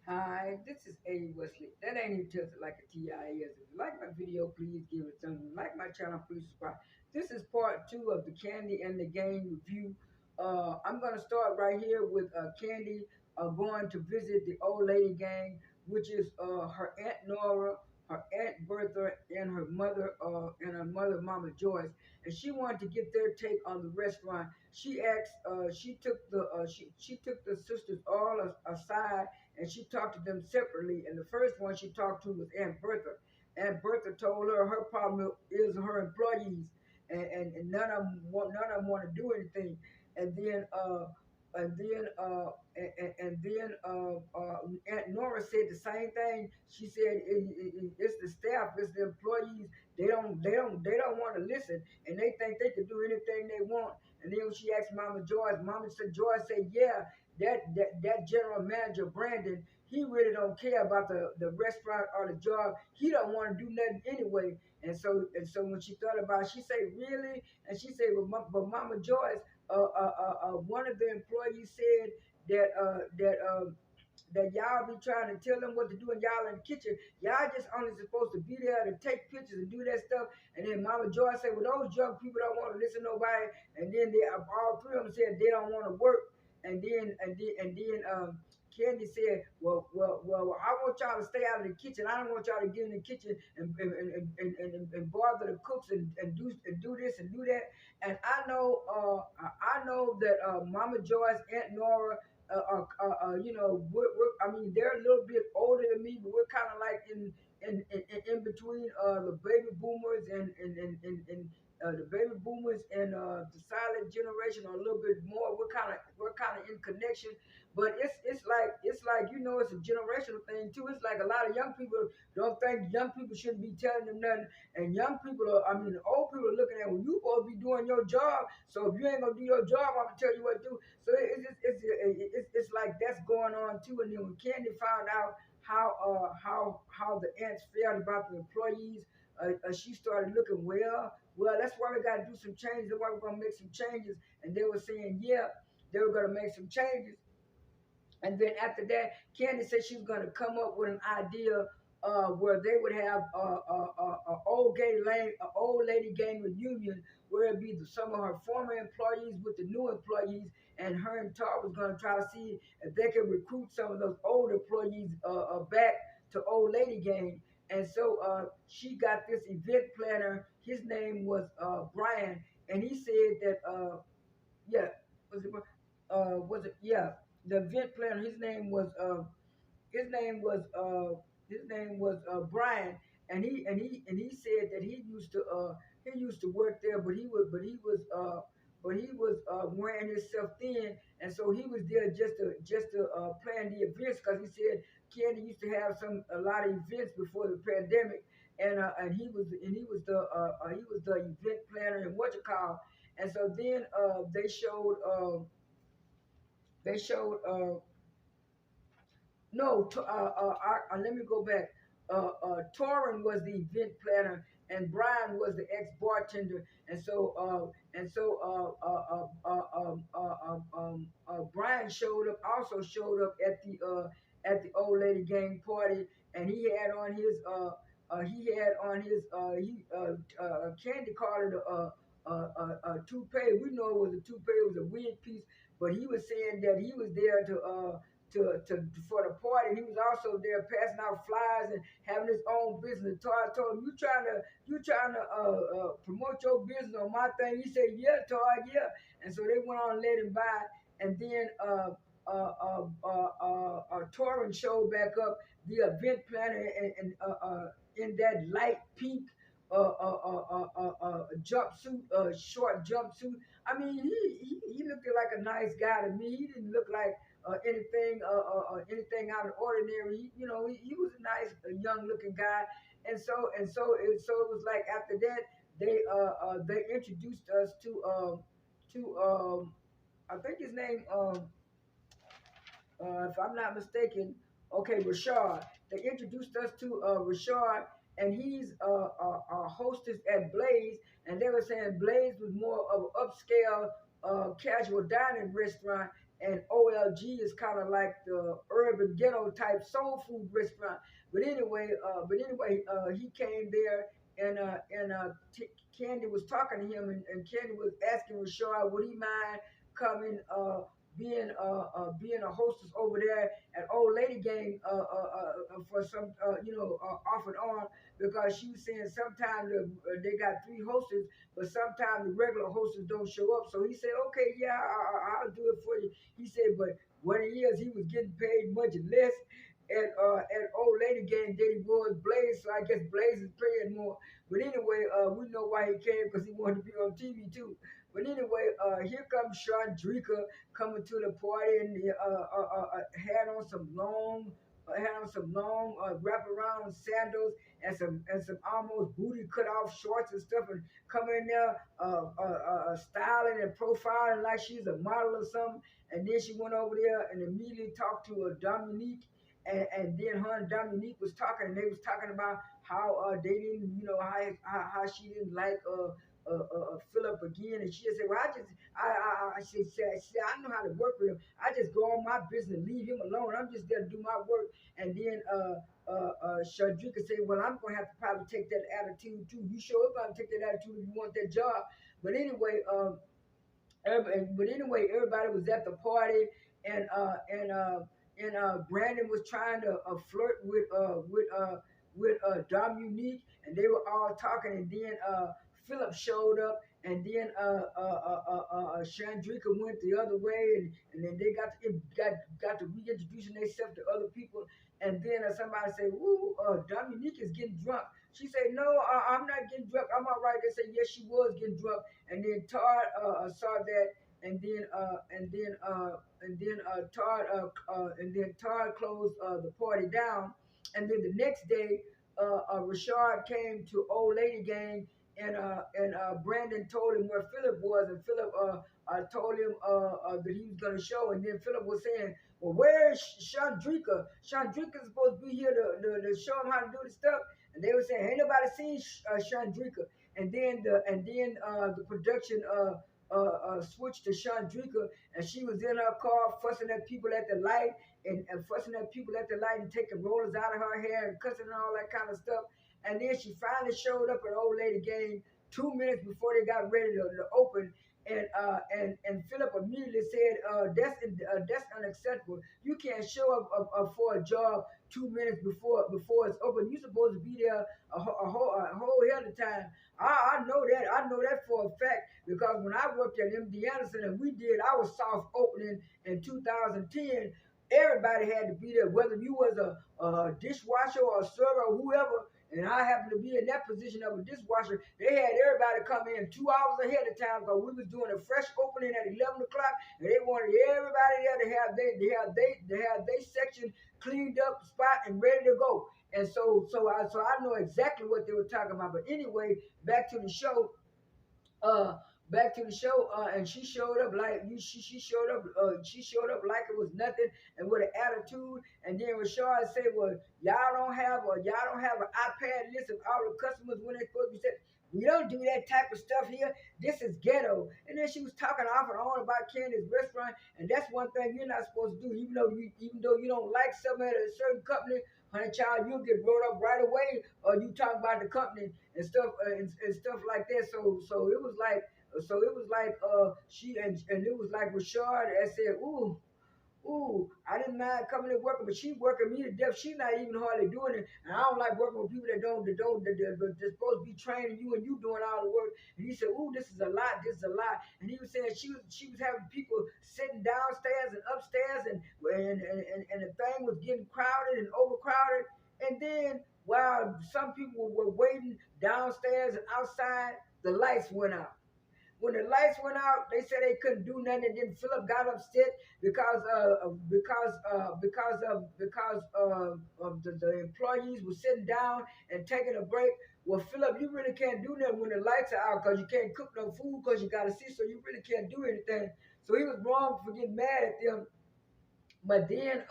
Hi, this is A. Wesley. That ain't even just like a TIA. If you like my video, please give it a thumbs up. Like my channel, please subscribe. This is part two of the Kandi and the Game review. I'm going to start right here with Kandi going to visit the old lady gang, which is her Aunt Nora, her Aunt Bertha, and her mother, Mama Joyce. And she wanted to get their take on the restaurant. She asked, she took the sisters all aside and she talked to them separately. And the first one she talked to was Aunt Bertha. Aunt Bertha told her problem is her employees, and none of them want to do anything. And then and then and then Aunt Nora said the same thing. She said it's the staff, it's the employees. They don't want to listen, and they think they can do anything they want. And then when she asked Mama Joyce, Joyce said, "Yeah, that general manager Brandon, he really don't care about the restaurant or the job. He don't want to do nothing anyway." And so when she thought about it, she said, "Really?" And she said, but Mama Joyce, one of the employees said that y'all be trying to tell them what to do, and y'all in the kitchen. Y'all just only supposed to be there to take pictures and do that stuff. And then Mama Joy said, "Well, those young people don't want to listen to nobody." And then all three of them said they don't want to work. And then Kandi said, well, I want y'all to stay out of the kitchen. I don't want y'all to get in the kitchen and bother the cooks and do this and do that. And I know that Mama Joyce, Aunt Nora, I mean, they're a little bit older than me, but we're kind of like in between the baby boomers and the baby boomers and the silent generation, or a little bit more. We're kind of in connection, but it's like it's a generational thing too. It's like a lot of young people don't think young people shouldn't be telling them nothing, and young people are, I mean, the old people are looking at, well, you supposed to be doing your job, so if you ain't gonna do your job, I'm gonna tell you what to do. So it's like that's going on too. And then when Kandi found out how the ants felt about the employees, she started looking, well, that's why we got to do some changes. That's why we're gonna make some changes. And they were saying, yeah, they were gonna make some changes. And then after that, Kandi said she was going to come up with an idea where they would have a old lady gang reunion, where it'd be some of her former employees with the new employees, and her and Tar was going to try to see if they could recruit some of those old employees back to old lady gang. And so she got this event planner. His name was Brian, and he said that yeah, was it yeah, the event planner. His name was Brian, and he said that he used to work there, but he was wearing himself thin, and so he was there just to plan the events, because he said Kenny used to have a lot of events before the pandemic, and he was the event planner and what you call. And so then they showed no, let me go back. Torrin was the event planner, and Brian was the ex bartender, and so Brian also showed up at the old lady gang party, and Kandi called it a toupee. We know it was a toupee, it was a wig piece, but he was saying that he was there to for the party. And he was also there passing out flyers and having his own business. Todd told him, "You trying to promote your business on my thing?" He said, "Yeah, Todd, yeah." And so they went on and let him by. And then Torrin showed back up, the event planner, in that light pink jumpsuit, short jumpsuit. I mean, he looked like a nice guy to me. He didn't look like anything out of the ordinary. He was a nice, young looking guy. And so it was like after that they introduced us to I think his name, if I'm not mistaken, okay, Rashad. They introduced us to Rashad, and he's a hostess at Blaze, and they were saying Blaze was more of an upscale casual dining restaurant, and OLG is kind of like the urban ghetto type soul food restaurant. But anyway, he came there and Kandi was talking to him, and Kandi was asking Rashad, would he mind coming, being a hostess over there at Old Lady Gang, for some, off and on, because she was saying sometimes they got three hostess, but sometimes the regular hostess don't show up. So he said, okay, yeah, I'll do it for you. He said, but what it is, he was getting paid much less at Old Lady Gang than he was Blaze. So I guess Blaze is paying more. But anyway, we know why he came, because he wanted to be on TV too. But anyway, here comes Shawn coming to the party, and had on some long. Had on some long wraparound sandals and some almost booty cut off shorts and stuff, and coming in there styling and profiling like she's a model or something. And then she went over there and immediately talked to Dominique, and then her and Dominique was talking, and they was talking about how they didn't, how she didn't like Philip again, and she said, well, I know how to work with him. I just go on my business, leave him alone. I'm just there to do my work. And then Shadrika said, well, I'm gonna have to probably take that attitude too. You sure about to take that attitude if you want that job? But anyway, everybody was at the party, and Brandon was trying to flirt with Dominique, and they were all talking. And then Philip showed up, and then Chandrika went the other way, and then they got to reintroducing themselves to other people. And then somebody said, "Ooh, Dominique is getting drunk." She said, "No, I'm not getting drunk. I'm all right." They said, "Yes, she was getting drunk." And then Todd saw that, and then Todd closed the party down. And then the next day, Rashad came to Old Lady Gang, and Brandon told him where Philip was, and Philip told him that he was going to show. And then Philip was saying, well, where's Chandrika? Chandrika's supposed to be here to show him how to do the stuff. And they were saying, ain't nobody seen Chandrika. And then the production switched to Chandrika, and she was in her car fussing at people at the light, and fussing at people at the light, and taking rollers out of her hair and cussing and all that kind of stuff. And then she finally showed up at Old Lady Game 2 minutes before they got ready to open. And Philip immediately said, that's unacceptable. You can't show up for a job 2 minutes before it's open. You're supposed to be there a whole hell of time. I know that. I know that for a fact, because when I worked at MD Anderson and we did our soft opening in 2010, everybody had to be there, whether you was a dishwasher or a server or whoever. And I happened to be in that position of a dishwasher. They had everybody come in 2 hours ahead of time, because we was doing a fresh opening at 11 o'clock, and they wanted everybody there to have their section cleaned up, spot, and ready to go. And so I know exactly what they were talking about. But anyway, back to the show. uh and she showed up like she showed up like it was nothing, and with an attitude. And then Rashad said, well, y'all don't have an iPad list of all the customers when they supposed to be said. We don't do that type of stuff here. This is ghetto. And then she was talking off and on about Candy's restaurant, and that's one thing you're not supposed to do. Even though you don't like something at a certain company, honey child, you'll get rolled up right away, or you talk about the company and stuff, and stuff like that. So it was like Rashad that said, ooh, I didn't mind coming to work, but she working me to death. She's not even hardly doing it. And I don't like working with people they're supposed to be training you, and you doing all the work. And he said, ooh, this is a lot, this is a lot. And he was saying she was having people sitting downstairs and upstairs, and the thing was getting crowded and overcrowded. And then while some people were waiting downstairs and outside, the lights went out. When the lights went out, they said they couldn't do nothing. And then Philip got upset because the employees were sitting down and taking a break. Well, Philip, you really can't do nothing when the lights are out, because you can't cook no food because you got to see, so you really can't do anything. So he was wrong for getting mad at them. But then,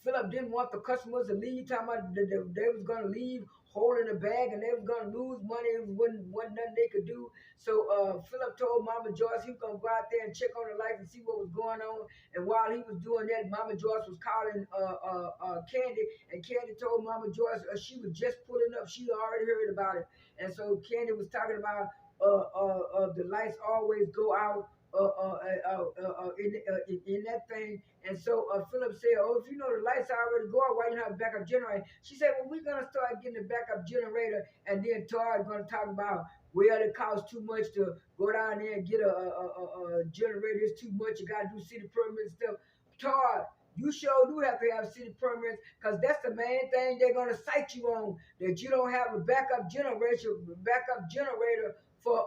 Philip didn't want the customers to leave. Talking about they was gonna leave holding the bag and they was gonna lose money. It wasn't nothing they could do. So Philip told Mama Joyce he was gonna go out there and check on the lights and see what was going on. And while he was doing that, Mama Joyce was calling Kandi, and Kandi told Mama Joyce she was just pulling up. She already heard about it, and so Kandi was talking about the lights always go out in that thing. And so Philip said, "Oh, if you know the lights already go out, why you not have a backup generator?" She said, "Well, we're gonna start getting a backup generator." And then Todd gonna talk about, well, it costs too much to go down there and get a generator. It's too much. You gotta do city permit stuff. Todd, you sure do have to have city permits because that's the main thing they're gonna cite you on, that you don't have a backup generator for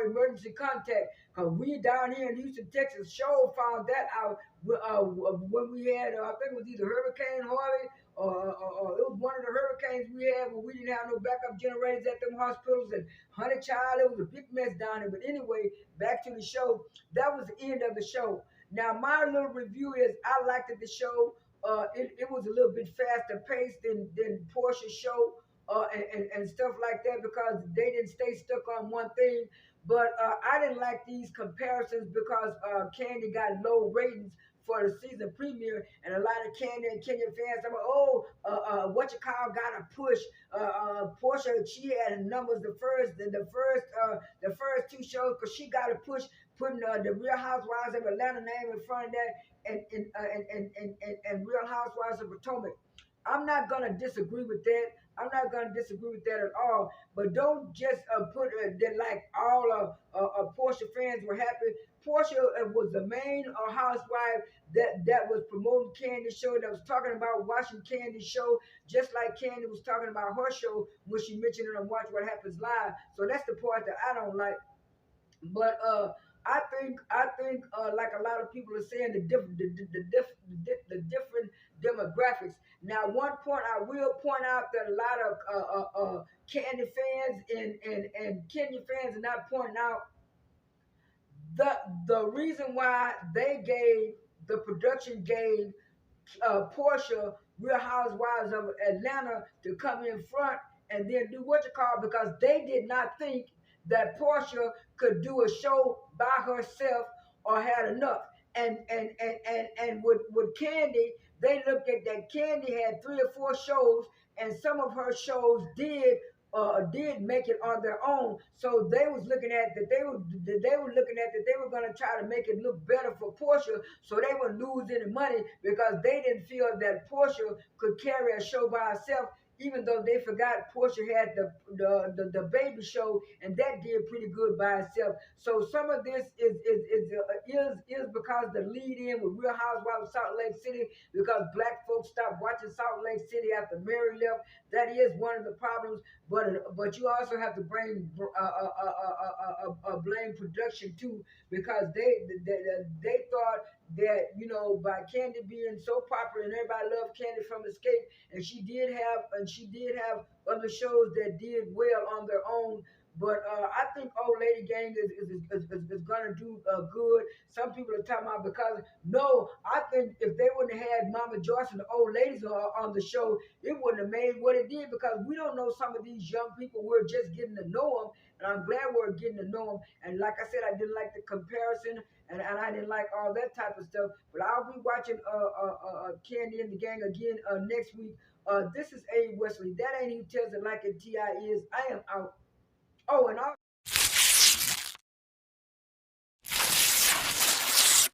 emergency contact. Cause we down here in Houston, Texas, sure found that out when we had I think it was either Hurricane Harvey or it was one of the hurricanes we had where we didn't have no backup generators at them hospitals and Honey Child. It was a big mess down there. But anyway, back to the show. That was the end of the show. Now my little review is I liked the show. It was a little bit faster paced than Porscha's show and stuff like that because they didn't stay stuck on one thing. But I didn't like these comparisons because Kandi got low ratings for the season premiere, and a lot of Kandi and Kenya fans are like, oh, what you call got a push. Porsha, she had numbers the first two shows because she got a push, putting the Real Housewives of Atlanta name in front of that, and Real Housewives of Potomac. I'm not gonna disagree with that. I'm not gonna disagree with that at all. But don't just put that like all Porsha fans were happy. Porsha was the main housewife that was promoting Kandi's show, that was talking about watching Kandi's show, just like Kandi was talking about her show when she mentioned it on Watch What Happens Live. So that's the part that I don't like. But I think like a lot of people are saying the different demographics. Now, one point I will point out that a lot of Kandi fans and Kenya fans are not pointing out the reason why the production gave Porsha, Real Housewives of Atlanta, to come in front and then do what you call, because they did not think that Porsha could do a show by herself or had enough. And with Kandi, they looked at that Kandi had 3 or 4 shows, and some of her shows did make it on their own. So they was looking at that they were gonna try to make it look better for Porsha, so they would lose any money because they didn't feel that Porsha could carry a show by herself. Even though they forgot Porsha had the baby show, and that did pretty good by itself. So some of this is because the lead in with Real Housewives of Salt Lake City, because black folks stopped watching Salt Lake City after Mary left. That is one of the problems. But you also have to blame production too, because they thought that, by Kandi being so popular and everybody loved Kandi from Escape, and she did have other shows that did well on their own. But I think Old Lady Gang is gonna do good. Some people are talking about, because no, I think if they wouldn't have had Mama Joyce and the old ladies on the show, it wouldn't have made what it did, because we don't know some of these young people. We're just getting to know them, and I'm glad we're getting to know them. And like I said, I didn't like the comparison, and I didn't like all that type of stuff. But I'll be watching Kandi and the Gang again next week. This is A. Wesley. That ain't Who Tells It Like It. Ti is. I am out. Oh, and also